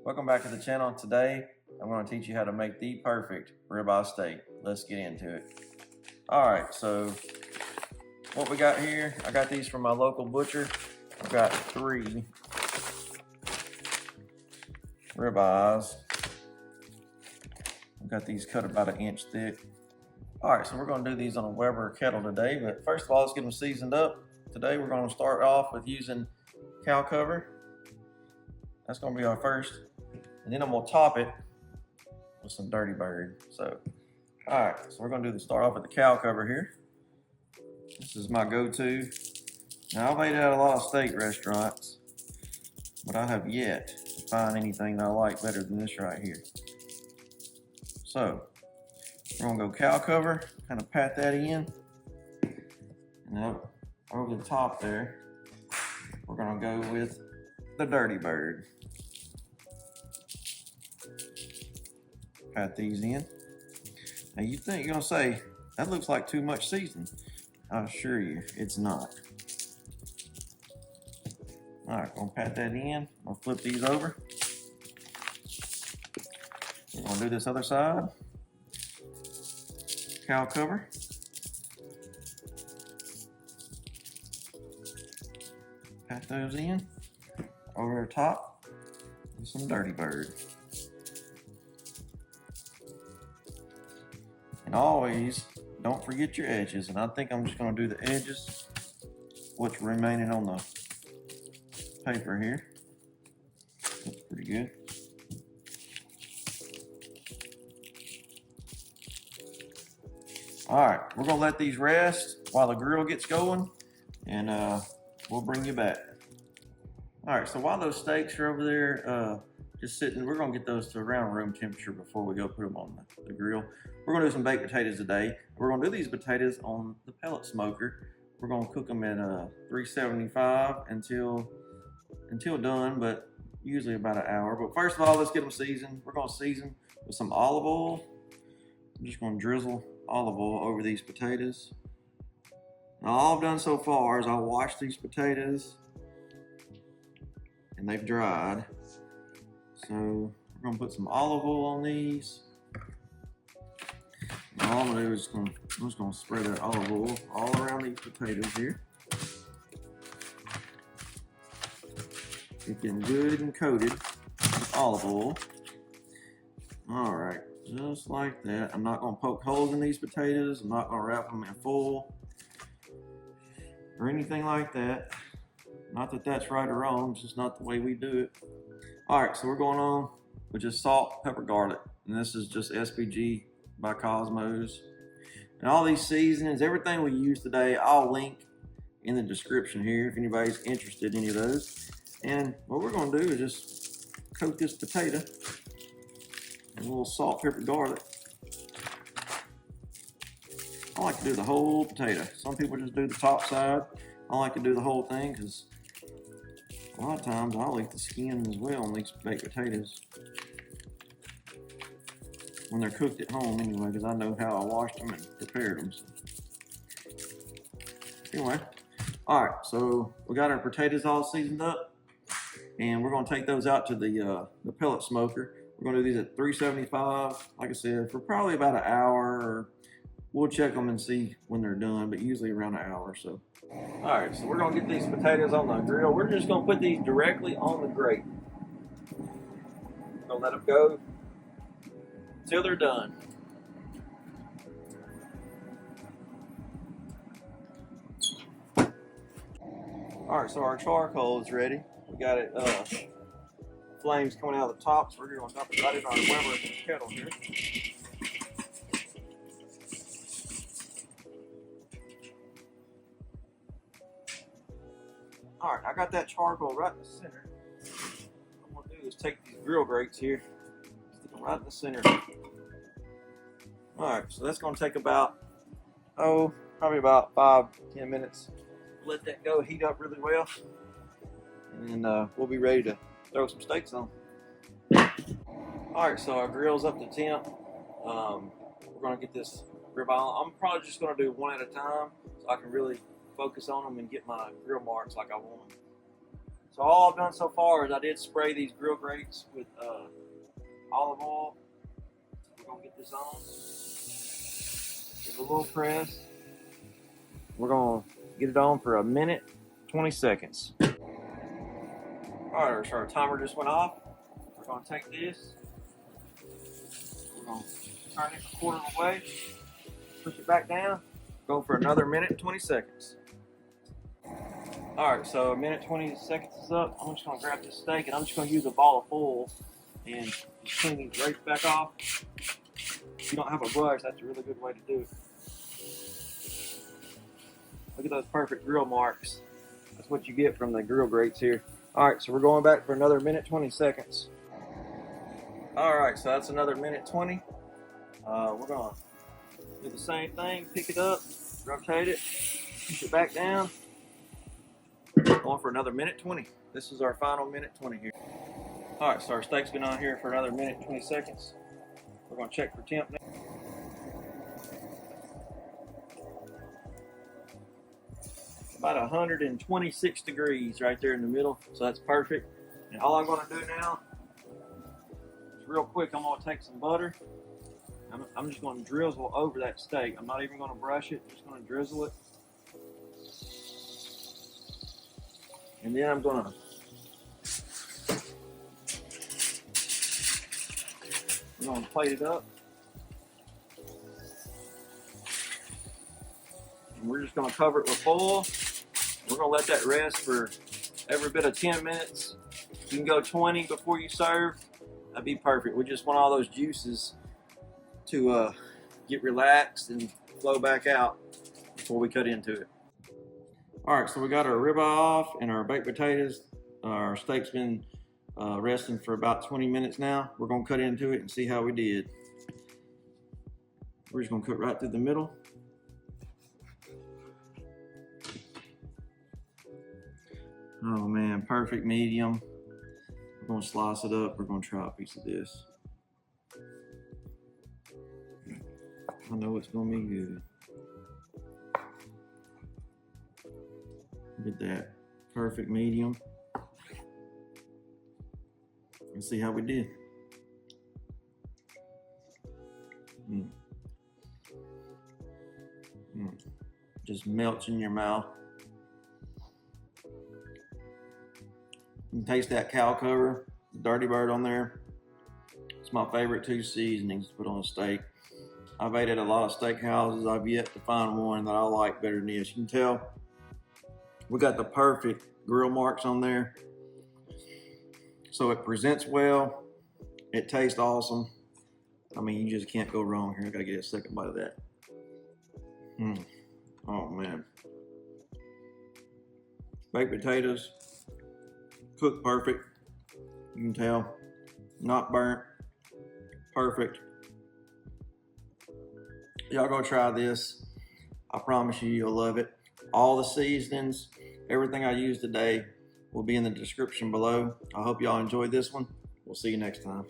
Welcome back to the channel. Today I'm going to teach you how to make the perfect ribeye steak. Let's get into it. Alright, so what we got here, I got these from my local butcher. I've got 3 ribeyes. I've got these cut about 1 inch thick. Alright, so we're going to do these on a Weber kettle today, but first of all, let's get them seasoned up. Today we're going to start off with using cow cover. That's going to be our first. And then I'm going to top it with some Dirty Bird. So, alright, so we're going to start off with the cow cover here. This is my go-to. Now, I've ate at a lot of steak restaurants, but I have yet to find anything that I like better than this right here. So, we're going to go cow cover, kind of pat that in. And up over the top there, we're going to go with the Dirty Bird. Pat these in. Now you think you're gonna say, that looks like too much seasoning. I assure you, it's not. Alright, gonna pat that in. I'll flip these over. We're gonna do this other side. Cow cover. Pat those in. Over the top with some Dirty Bird. And always, don't forget your edges. And I think I'm just going to do the edges, what's remaining on the paper here. Looks pretty good. Alright, we're going to let these rest while the grill gets going, and we'll bring you back. Alright, so while those steaks are over there just sitting, we're going to get those to around room temperature before we go put them on the grill. We're going to do some baked potatoes today. We're going to do these potatoes on the pellet smoker. We're going to cook them at 375 until done, but usually about an hour. But first of all, let's get them seasoned. We're going to season with some olive oil. I'm just going to drizzle olive oil over these potatoes. Now, all I've done so far is I washed these potatoes and they've dried. So we're going to put some olive oil on these. And all I'm going to do is I'm just going to spread that olive oil all around these potatoes here. Get them good and coated with olive oil. Alright, just like that. I'm not going to poke holes in these potatoes. I'm not going to wrap them in foil or anything like that. Not that that's right or wrong, it's just not the way we do it. Alright, so we're going on with just salt, pepper, garlic. And this is just SPG by Cosmos. And all these seasonings, everything we use today, I'll link in the description here if anybody's interested in any of those. And what we're going to do is just coat this potato in a little salt, pepper, garlic. I like to do the whole potato. Some people just do the top side. I like to do the whole thing because a lot of times I'll eat the skin as well on these baked potatoes. When they're cooked at home anyway, because I know how I washed them and prepared them. So. Anyway, alright, so we got our potatoes all seasoned up. And we're going to take those out to the pellet smoker. We're going to do these at 375, like I said, for probably about an hour. Or we'll check them and see when they're done, but usually around an hour or so. Alright, so we're going to get these potatoes on the grill. We're just going to put these directly on the grate. We're going to let them go until they're done. Alright, so our charcoal is ready. We got it, flames coming out of the top, so we're going to dump it right in our Weber kettle here. Alright, I got that charcoal right in the center. What I'm going to do is take these grill grates here, stick them right in the center. Alright, so that's going to take about, probably about 5-10 minutes. Let that go, heat up really well, and then we'll be ready to throw some steaks on. Alright, so our grill's up to temp. We're going to get this ribeye on. I'm probably just going to do one at a time so I can really focus on them and get my grill marks like I want them. So all I've done so far is I did spray these grill grates with olive oil. We're gonna get this on. Give it a little press. We're gonna get it on for 1:20. All right, so our timer just went off. We're gonna take this. We're gonna turn it a quarter of the way. Push it back down. Go for another 1:20. All right, so 1:20 is up. I'm just gonna grab this steak and I'm just gonna use a ball of foil and just clean these grates back off. If you don't have a brush, that's a really good way to do it. Look at those perfect grill marks. That's what you get from the grill grates here. All right, so we're going back for another 1:20. All right, so that's another 1:20. We're gonna do the same thing. Pick it up, rotate it, push it back down. Going for another 1:20. This is our final 1:20 here. All right, so our steak's been on here for another 1:20. We're gonna check for temp now. About 126 degrees right there in the middle, so that's perfect. And all I'm gonna do now is real quick, I'm gonna take some butter. I'm just gonna drizzle over that steak. I'm not even gonna brush it, just gonna drizzle it. And then I'm gonna plate it up. And we're just gonna cover it with foil. We're gonna let that rest for every bit of 10 minutes. You can go 20 before you serve. That'd be perfect. We just want all those juices to get relaxed and flow back out before we cut into it. All right, so we got our ribeye off and our baked potatoes. Our steak's been resting for about 20 minutes now. We're gonna cut into it and see how we did. We're just gonna cut right through the middle. Oh man, perfect medium. We're gonna slice it up. We're gonna try a piece of this. I know it's gonna be good. Look at that, perfect medium. Let's see how we did. Just melts in your mouth. You can taste that cow cover, the Dirty Bird on there. It's my favorite 2 seasonings to put on a steak. I've ate at a lot of steak houses. I've yet to find one that I like better than this. You can tell we got the perfect grill marks on there. So it presents well. It tastes awesome. I mean, you just can't go wrong here. I gotta get a second bite of that. Oh man. Baked potatoes, cooked perfect. You can tell, not burnt, perfect. Y'all go try this. I promise you, you'll love it. All the seasonings, everything I used today will be in the description below. I hope y'all enjoyed this one. We'll see you next time.